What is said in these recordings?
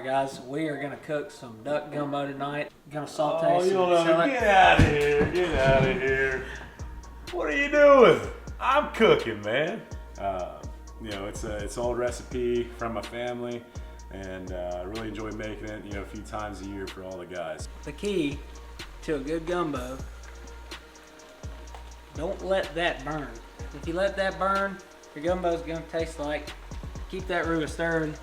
Guys, we are gonna cook some duck gumbo tonight. Gonna saute some shallot. Get out of here! Get out of here! What are you doing? I'm cooking, man. It's an old recipe from my family, and I really enjoy making it. A few times a year for all the guys. The key to a good gumbo: don't let that burn. If you let that burn, your gumbo's gonna taste like. Keep that roux stirring.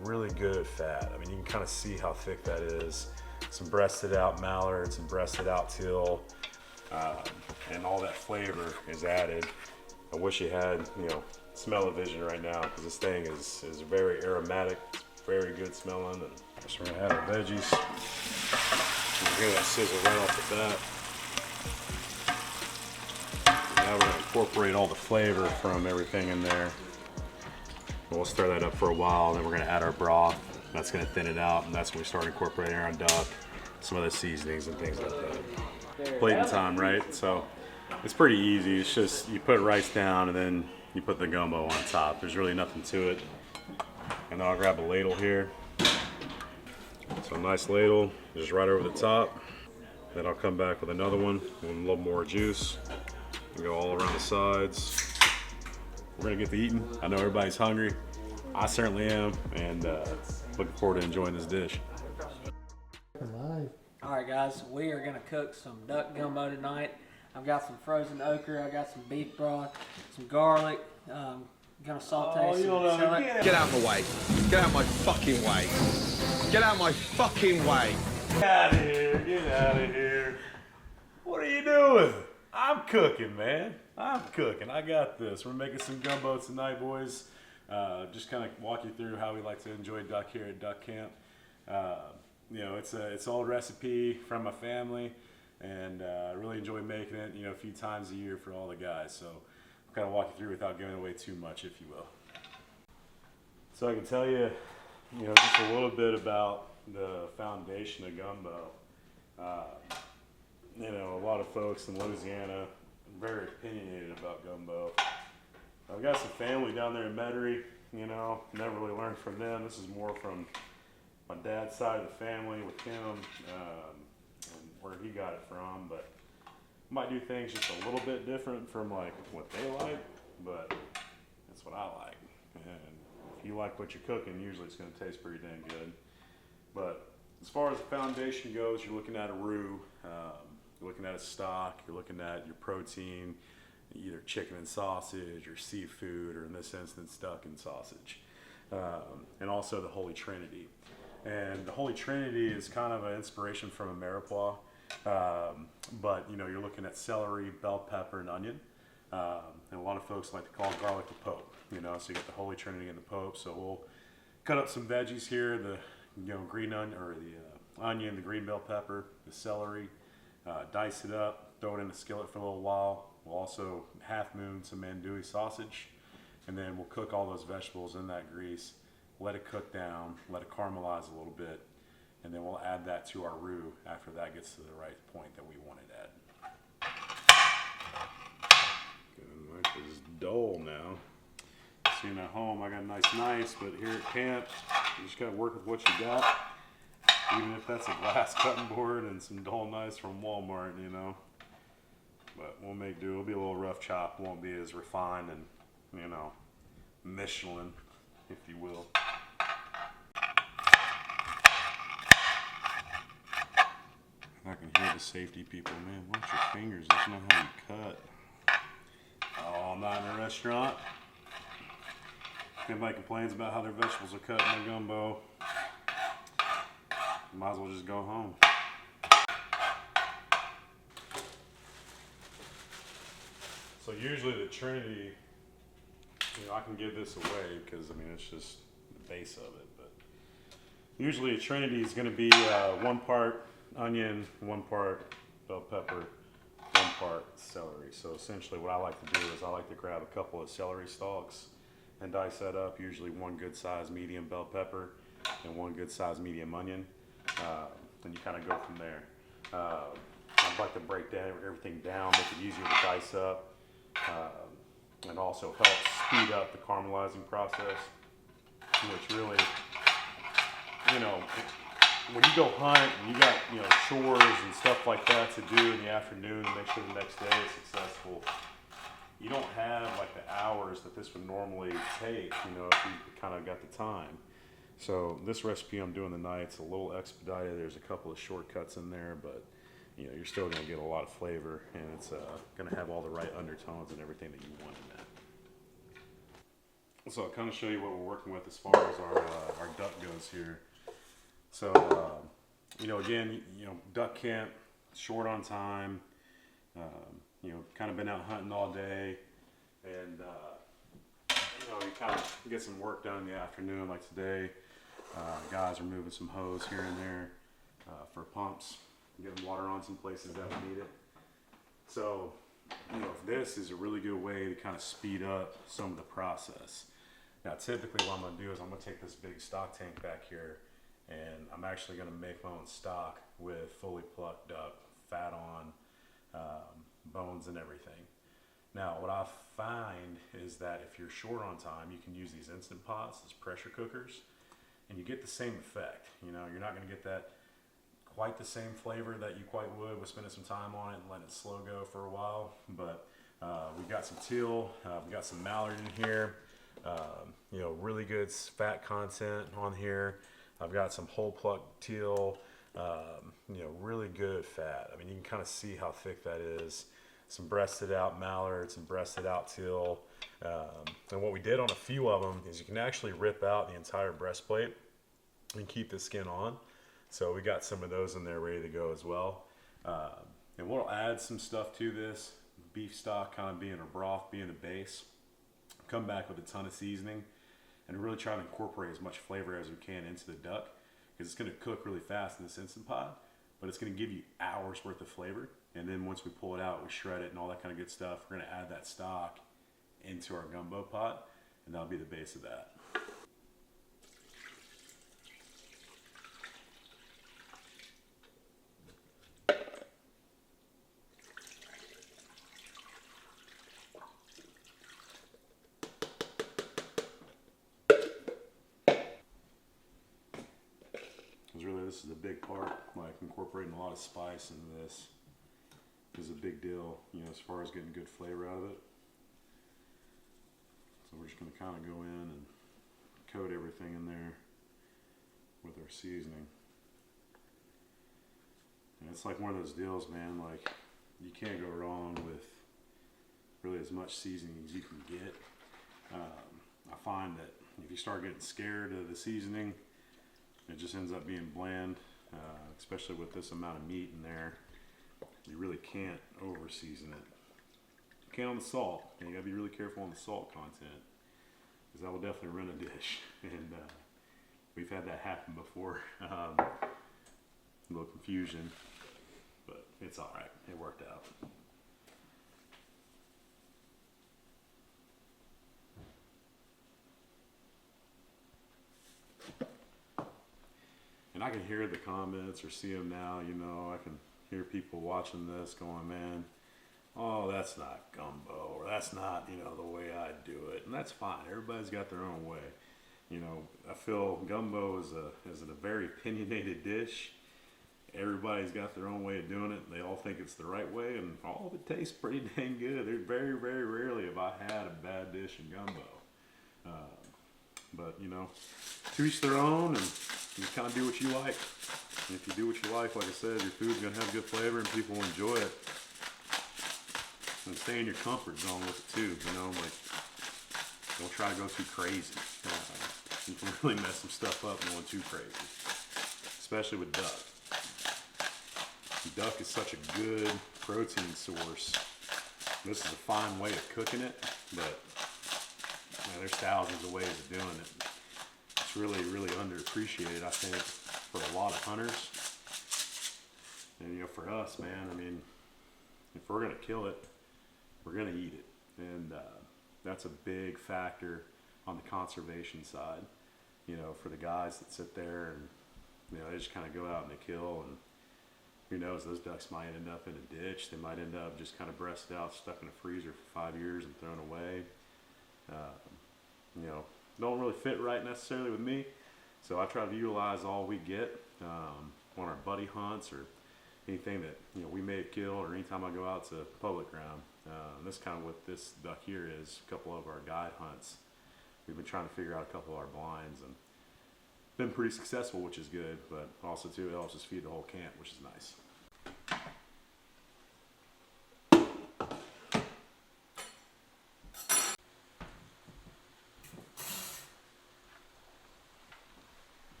Really good fat. I mean, you can kind of see how thick that is. Some breasted out mallard, some breasted out teal, and all that flavor is added. I wish you had, smell-o-vision right now, because this thing is very aromatic, it's very good smelling. And so we're gonna add our veggies. You can hear that sizzle right off the bat. And now we're gonna incorporate all the flavor from everything in there. We'll stir that up for a while, and then we're gonna add our broth. That's gonna thin it out, and that's when we start incorporating our duck, some other seasonings and things like that. Plating time, right? So it's pretty easy. It's just you put rice down, and then you put the gumbo on top. There's really nothing to it. And then I'll grab a ladle here. So a nice ladle, just right over the top. Then I'll come back with another one with a little more juice. And go all around the sides. We're gonna get to eating. I know everybody's hungry. I certainly am, and looking forward to enjoying this dish. Alright guys, we are gonna cook some duck gumbo tonight. I've got some frozen okra, I got some beef broth, some garlic, gonna saute some shallot. Get out of my way. Get out of my fucking way. Get out of my fucking way. Get out of here, get out of here. What are you doing? I'm cooking, man. I'm cooking. I got this. We're making some gumbo tonight, boys. Just kind of walk you through how we like to enjoy duck here at Duck Camp. It's an old recipe from my family, and I really enjoy making it. A few times a year for all the guys. So I'll kind of walk you through without giving away too much, if you will. So I can tell you, just a little bit about the foundation of gumbo. A lot of folks in Louisiana are very opinionated about gumbo. I've got some family down there in Metairie, never really learned from them. This is more from my dad's side of the family with him, and where he got it from, but might do things just a little bit different from like what they like, but that's what I like. And if you like what you're cooking, usually it's going to taste pretty dang good. But as far as the foundation goes, you're looking at a roux, you're looking at a stock, you're looking at your protein, either chicken and sausage or seafood, or in this instance, duck and sausage. And also the Holy Trinity. And the Holy Trinity is kind of an inspiration from a mirepoix, but you're looking at celery, bell pepper, and onion. And a lot of folks like to call garlic the Pope. So you got the Holy Trinity and the Pope. So we'll cut up some veggies here: the green onion, or the onion, the green bell pepper, the celery. Dice it up, throw it in the skillet for a little while. We'll also half moon some andouille sausage, and then we'll cook all those vegetables in that grease. Let it cook down, let it caramelize a little bit, and then we'll add that to our roux after that gets to the right point that we want it at. Getting like this dull now. Seeing at home, I got nice, but here at camp, you just gotta work with what you got. Even if that's a glass cutting board and some dull knives from Walmart, But we'll make do. It'll be a little rough chop. Won't be as refined and, Michelin, if you will. I can hear the safety people. Man, watch your fingers. That's not how you cut. Oh, I'm not in a restaurant. If anybody complains about how their vegetables are cut in the gumbo, might as well just go home. So usually the Trinity, I can give this away because it's just the base of it. But usually a Trinity is going to be 1 part onion, 1 part bell pepper, 1 part celery. So essentially what I like to do is I like to grab a couple of celery stalks and dice that up. Usually 1 good size medium bell pepper and 1 good size medium onion. And you kind of go from there. I'd like to break down everything down, make it easier to dice up, and also help speed up the caramelizing process, which really you know, when you go hunt and you got, you know, chores and stuff like that to do in the afternoon to make sure the next day is successful, you don't have like the hours that this would normally take, you know, if you kind of got the time. So this recipe I'm doing tonight, it's a little expedited. There's a couple of shortcuts in there, but you know, you're still going to get a lot of flavor, and it's going to have all the right undertones and everything that you want in that. So I'll kind of show you what we're working with as far as our duck goes here. So, you know, again, you know, duck camp, short on time, you know, kind of been out hunting all day, and, you know, you kind of get some work done in the afternoon, like today. Guys are moving some hose here and there for pumps, getting water on some places that we need it. So, you know, this is a really good way to kind of speed up some of the process. Now, typically what I'm going to do is I'm going to take this big stock tank back here, and I'm actually going to make my own stock with fully plucked up, fat on, bones and everything. Now, what I find is that if you're short on time, you can use these instant pots, these pressure cookers, and you get the same effect. You know, you're not going to get that quite the same flavor that you quite would with spending some time on it and letting it slow go for a while. But we've got some teal, we've got some mallard in here. You know, really good fat content on here. I've got some whole plucked teal, you know, really good fat. I mean, you can kind of see how thick that is. Some breasted out mallards, some breasted out teal. And what we did on a few of them is you can actually rip out the entire breastplate and keep the skin on. So we got some of those in there ready to go as well. And we'll add some stuff to this. Beef stock kind of being a broth, being the base. Come back with a ton of seasoning and really try to incorporate as much flavor as we can into the duck, because it's going to cook really fast in this Instant Pot, but it's going to give you hours worth of flavor. And then once we pull it out, we shred it and all that kind of good stuff. We're going to add that stock into our gumbo pot, and that'll be the base of that. This is a big part, like incorporating a lot of spice into this is a big deal, you know, as far as getting good flavor out of it. So we're just going to kind of go in and coat everything in there with our seasoning. And it's like one of those deals, man, like you can't go wrong with really as much seasoning as you can get. I find that if you start getting scared of the seasoning, it just ends up being bland, especially with this amount of meat in there. You really can't over season it. You can on the salt, and you gotta be really careful on the salt content, because that will definitely ruin a dish. And we've had that happen before. A little confusion, but it's all right. It worked out. And I can hear the comments or see them now, you know, I can hear people watching this going, man, oh, that's not gumbo, or that's not, you know, the way I do it. And that's fine. Everybody's got their own way. You know, I feel gumbo is a very opinionated dish. Everybody's got their own way of doing it. They all think it's the right way, and all of it tastes pretty dang good. There's very, very rarely have I had a bad dish in gumbo. But, you know, to each their own, and you kind of do what you like. And if you do what you like I said, your food's going to have good flavor and people will enjoy it. And stay in your comfort zone with it too, you know, like, don't try to go too crazy. You can really mess some stuff up going too crazy, especially with duck. Duck is such a good protein source. This is a fine way of cooking it, but man, there's thousands of ways of doing it. It's really, really underappreciated, I think, for a lot of hunters. And, you know, for us, man, I mean, if we're going to kill it, we're going to eat it. And that's a big factor on the conservation side. You know, for the guys that sit there and, you know, they just kind of go out and they kill, and who knows, those ducks might end up in a ditch. They might end up just kind of breasted out, stuck in a freezer for 5 years and thrown away. You know, don't really fit right necessarily with me. So I try to utilize all we get on our buddy hunts or anything that we may kill, or anytime I go out to public ground. That's kind of what this duck here is. A couple of our guide hunts, we've been trying to figure out a couple of our blinds and been pretty successful, which is good. But also too, it helps us feed the whole camp, which is nice.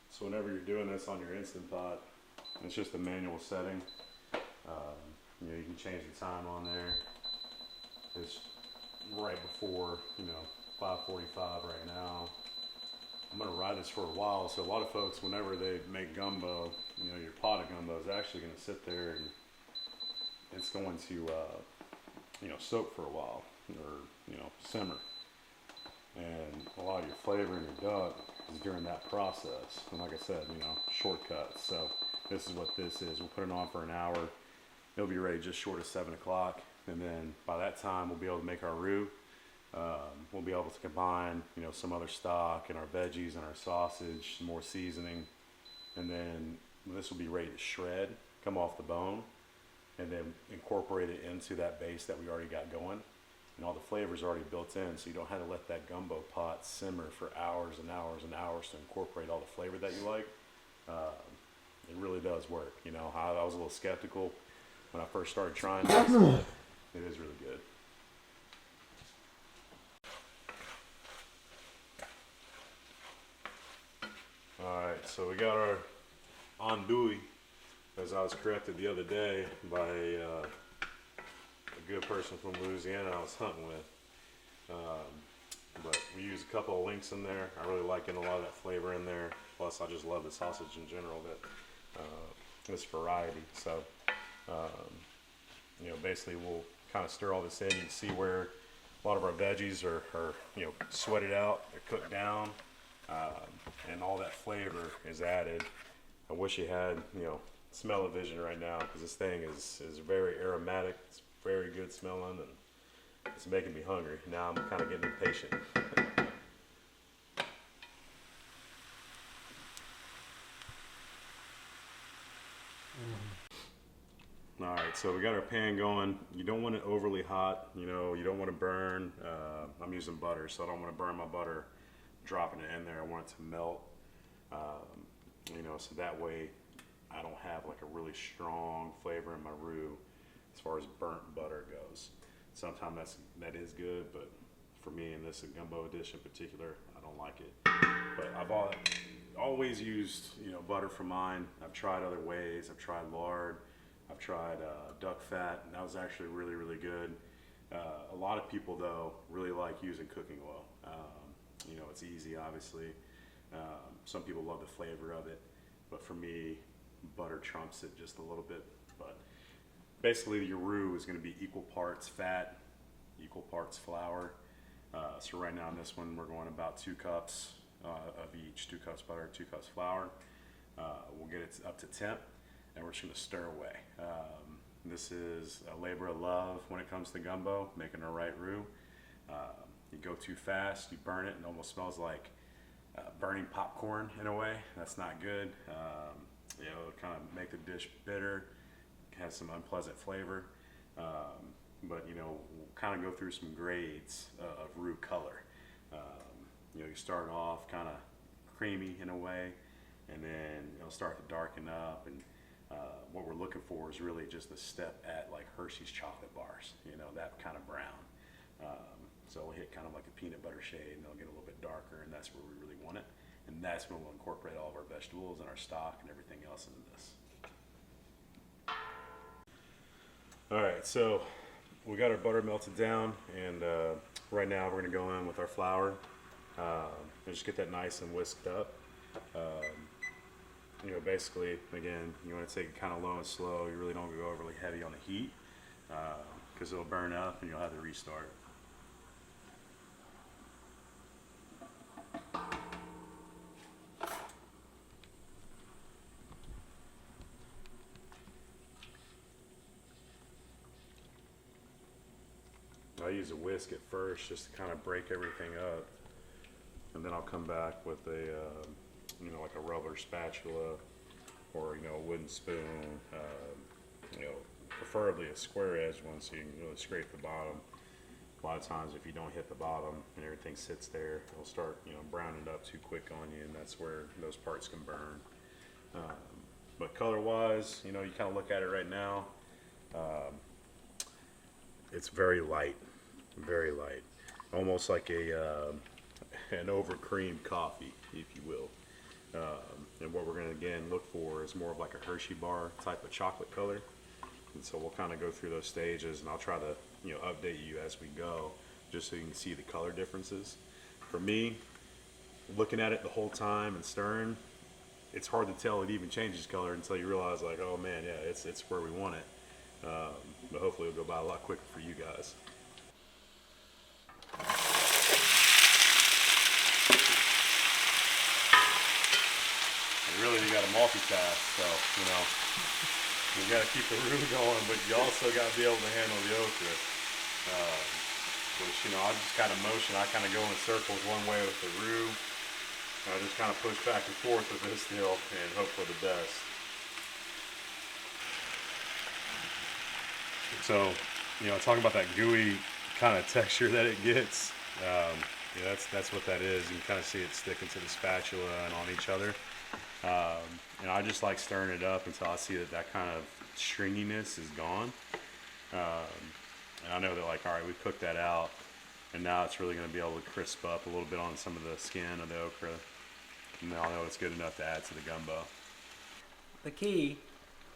So whenever you're doing this on your Instant Pot, it's just a manual setting. You can change the time on there. It's right before 5:45 right now. I'm gonna ride this for a while. So a lot of folks, whenever they make gumbo, your pot of gumbo is actually gonna sit there and it's going to soak for a while, or simmer. And a lot of your flavor in your duck is during that process. And like I said, shortcuts. So this is what this is. We'll put it on for an hour. It'll be ready just short of 7 o'clock. And then by that time, we'll be able to make our roux. We'll be able to combine, some other stock and our veggies and our sausage, some more seasoning. And then this will be ready to shred, come off the bone, and then incorporate it into that base that we already got going. And all the flavors are already built in, so you don't have to let that gumbo pot simmer for hours and hours and hours to incorporate all the flavor that you like. It really does work. I was a little skeptical when I first started trying this, but it is really good. Alright, so we got our andouille, as I was corrected the other day by a good person from Louisiana I was hunting with. But we use a couple of links in there. I really like getting a lot of that flavor in there. Plus, I just love the sausage in general, this variety. So, basically we'll kind of stir all this in. You can see where a lot of our veggies are sweated out, they're cooked down, and all that flavor is added. I wish you had, smell-o-vision right now, because this thing is very aromatic. It's very good smelling, and it's making me hungry. Now I'm kind of getting impatient. Alright, so we got our pan going. You don't want it overly hot, you don't want to burn. I'm using butter, so I don't want to burn my butter dropping it in there. I want it to melt, so that way I don't have like a really strong flavor in my roux as far as burnt butter goes. Sometimes that is good, but for me in this gumbo dish in particular, I don't like it. But I've always used butter for mine. I've tried other ways. I've tried lard. I've tried duck fat, and that was actually really, really good. A lot of people though really like using cooking oil. It's easy, obviously. Some people love the flavor of it, but for me, butter trumps it just a little bit. But basically your roux is going to be equal parts fat, equal parts flour. So right now in this one, we're going about 2 cups of each, 2 cups butter, 2 cups flour. We'll get it up to temp, and we're just going to stir away. This is a labor of love when it comes to gumbo, making the right roux. You go too fast, you burn it, and it almost smells like burning popcorn in a way. That's not good. It'll kind of make the dish bitter, has some unpleasant flavor. But we'll kind of go through some grades of roux color. You start off kind of creamy in a way, and then it'll start to darken up. And what we're looking for is really just a step at like Hershey's chocolate bars, that kind of brown. So we'll hit kind of like a peanut butter shade, and it'll get a little bit darker, and that's where we really want it. And that's when we'll incorporate all of our vegetables and our stock and everything else into this. All right, so we got our butter melted down, and right now we're gonna go in with our flour and just get that nice and whisked up. Basically, again, you want to take it kind of low and slow. You really don't go overly heavy on the heat, because it'll burn up and you'll have to restart. I use a whisk at first just to kind of break everything up, and then I'll come back with a you know, like a rubber spatula or, you know, a wooden spoon, you know, preferably a square edged one so you can really scrape the bottom. A lot of times if you don't hit the bottom and everything sits there, it'll start, you know, browning up too quick on you, and that's where those parts can burn. But color wise, you know, you kind of look at it right now, it's very light, almost like an over creamed coffee, if you will. And what we're going to again look for is more of like a Hershey bar type of chocolate color. And so we'll kind of go through those stages, and I'll try to, you know, update you as we go, just so you can see the color differences. For me, looking at it the whole time and stirring, it's hard to tell it even changes color until you realize, like, oh man, yeah, it's where we want it. But hopefully it'll go by a lot quicker for you guys. And really, you got to multitask, so, you know, you got to keep the roux going, but you also got to be able to handle the okra. Which, you know, I just kind of motion, I kind of go in circles one way with the roux. I just kind of push back and forth with this deal and hope for the best. So, you know, talking about that gooey kind of texture that it gets, yeah, that's what that is. You can kind of see it sticking to the spatula and on each other. And I just like stirring it up until I see that kind of stringiness is gone. And I know that, like, all right, we cooked that out, and now it's really going to be able to crisp up a little bit on some of the skin of the okra. And now I know it's good enough to add to the gumbo. The key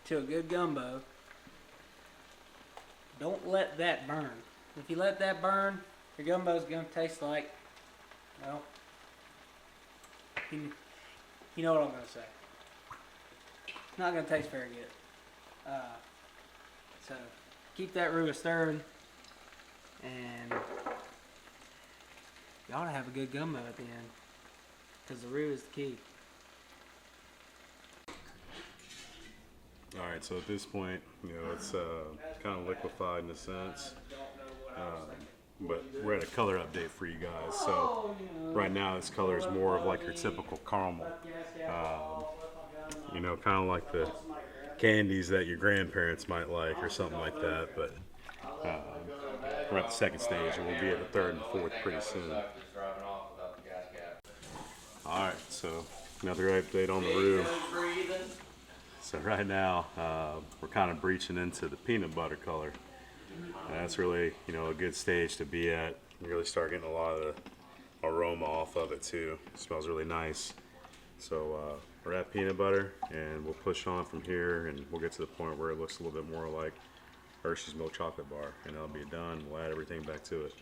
to a good gumbo, don't let that burn. If you let that burn, your gumbo's going to taste like, well, you know what I'm going to say. It's not going to taste very good. So keep that roux stirring, and you ought to have a good gumbo at the end, because the roux is the key. All right, so at this point, you know, it's kind of liquefied in a sense, but we're at a color update for you guys. So right now, this color is more of like your typical caramel, you know, kind of like the candies that your grandparents might like or something like that. But we're at the second stage, and we'll be at the third and fourth pretty soon. All right, so another update on the roux. So right now, we're kind of breaching into the peanut butter color. And that's really, you know, a good stage to be at. You really start getting a lot of the aroma off of it too. It smells really nice. So we're at peanut butter, and we'll push on from here, and we'll get to the point where it looks a little bit more like Hershey's milk chocolate bar, and that'll be done. We'll add everything back to it.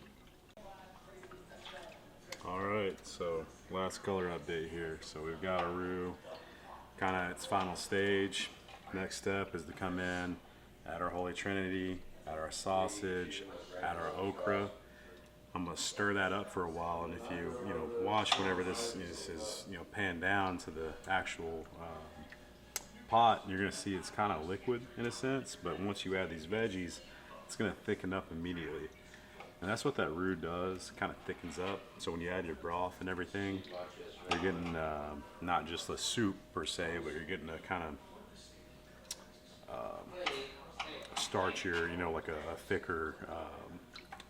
All right, so last color update here. So we've got our roux kind of its final stage. Next step is to come in, add our Holy Trinity, add our sausage, add our okra. I'm gonna stir that up for a while, and if you watch whenever this is panned down to the actual pot, you're gonna see it's kind of liquid in a sense, but once you add these veggies, it's gonna thicken up immediately. And that's what that roux does, kind of thickens up. So when you add your broth and everything, you're getting not just a soup per se, but you're getting a kind of starchier, like a thicker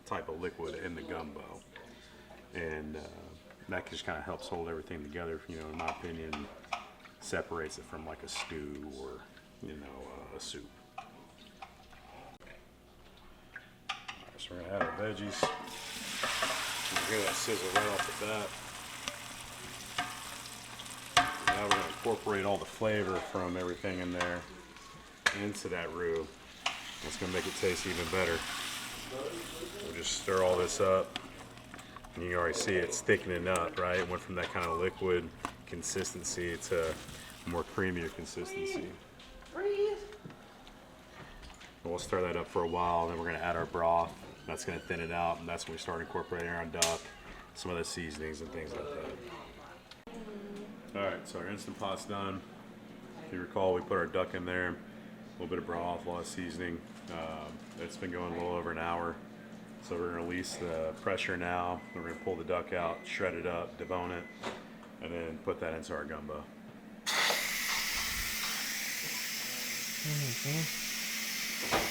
type of liquid in the gumbo. And that just kind of helps hold everything together, in my opinion, separates it from like a stew or, a soup. So we're gonna add our veggies. You can hear that sizzle right off the bat. Now we're gonna incorporate all the flavor from everything in there into that roux. That's gonna make it taste even better. We'll just stir all this up. And you can already see it's thickening up, right? It went from that kind of liquid consistency to a more creamier consistency. We'll stir that up for a while, and then we're gonna add our broth. That's gonna thin it out, and that's when we start incorporating our duck, some of the seasonings and things like that. All right, so our Instant Pot's done. If you recall, we put our duck in there, a little bit of broth, a lot of seasoning. It's been going a little over an hour. So we're gonna release the pressure now. We're gonna pull the duck out, shred it up, debone it, and then put that into our gumbo.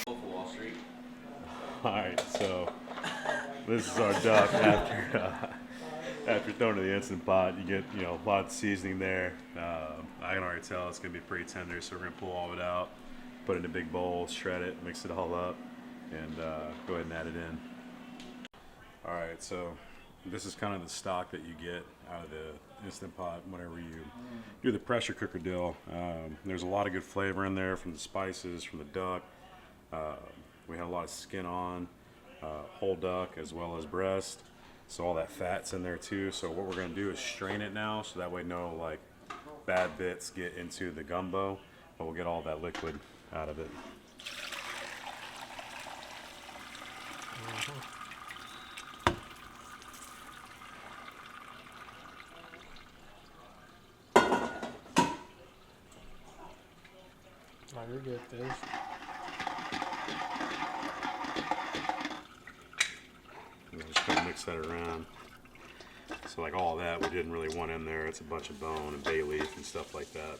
Wall Street. Alright, so this is our duck after throwing it in the Instant Pot. You get, you know, a lot of seasoning there. I can already tell it's gonna be pretty tender, so we're gonna pull all of it out, put it in a big bowl, shred it, mix it all up, and go ahead and add it in. Alright, so this is kind of the stock that you get out of the Instant Pot whenever you do the pressure cooker deal. There's a lot of good flavor in there from the spices, from the duck. We had a lot of skin on, whole duck as well as breast. So all that fat's in there too. So what we're gonna do is strain it now, so that way no like bad bits get into the gumbo, but we'll get all that liquid out of it. Oh, you're good, fish. We're just gonna mix that around. So like all that we didn't really want in there. It's a bunch of bone and bay leaf and stuff like that.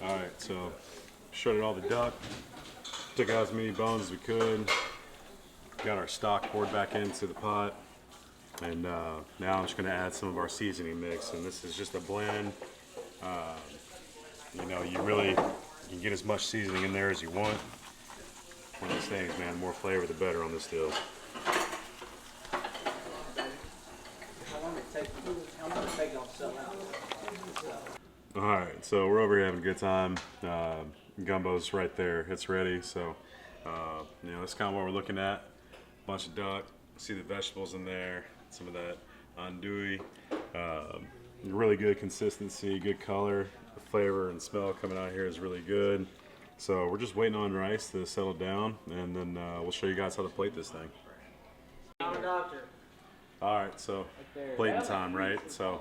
Alright, so shredded all the duck, took out as many bones as we could, got our stock poured back into the pot, and now I'm just going to add some of our seasoning mix, and this is just a blend. You know, you can get as much seasoning in there as you want. One of these things, man, more flavor the better on this deal. Alright, so we're over here having a good time. Gumbo's right there, it's ready. So, you know, that's kind of what we're looking at. Bunch of duck, see the vegetables in there, some of that andouille. Really good consistency, good color. The flavor and smell coming out here is really good. So we're just waiting on rice to settle down, and then we'll show you guys how to plate this thing. Alright, so plating time, right? So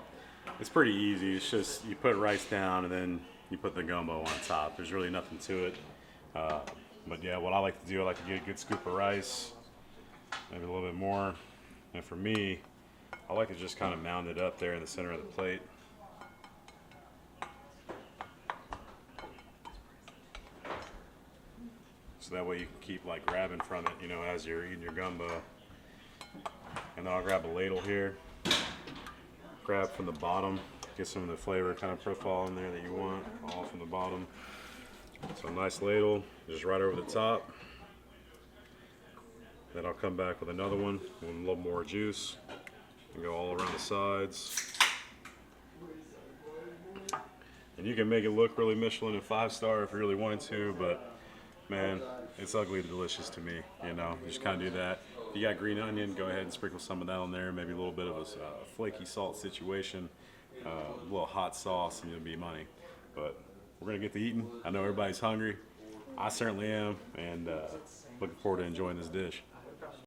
it's pretty easy. It's just you put rice down and then you put the gumbo on top. There's really nothing to it. But yeah, what I like to do, I like to get a good scoop of rice, maybe a little bit more. And for me, I like to just kind of mound it up there in the center of the plate. So that way you can keep like grabbing from it, you know, as you're eating your gumbo. And then I'll grab a ladle here, grab from the bottom, get some of the flavor kind of profile in there that you want, all from the bottom. So a nice ladle, just right over the top. Then I'll come back with another one with a little more juice and go all around the sides. And you can make it look really Michelin and 5-star if you really wanted to, but man, it's ugly delicious to me, you know. You just kind of do that. If you got green onion, go ahead and sprinkle some of that on there. Maybe a little bit of a flaky salt situation, a little hot sauce, and you'll be money. But we're gonna get to eating. I know everybody's hungry. I certainly am, and looking forward to enjoying this dish.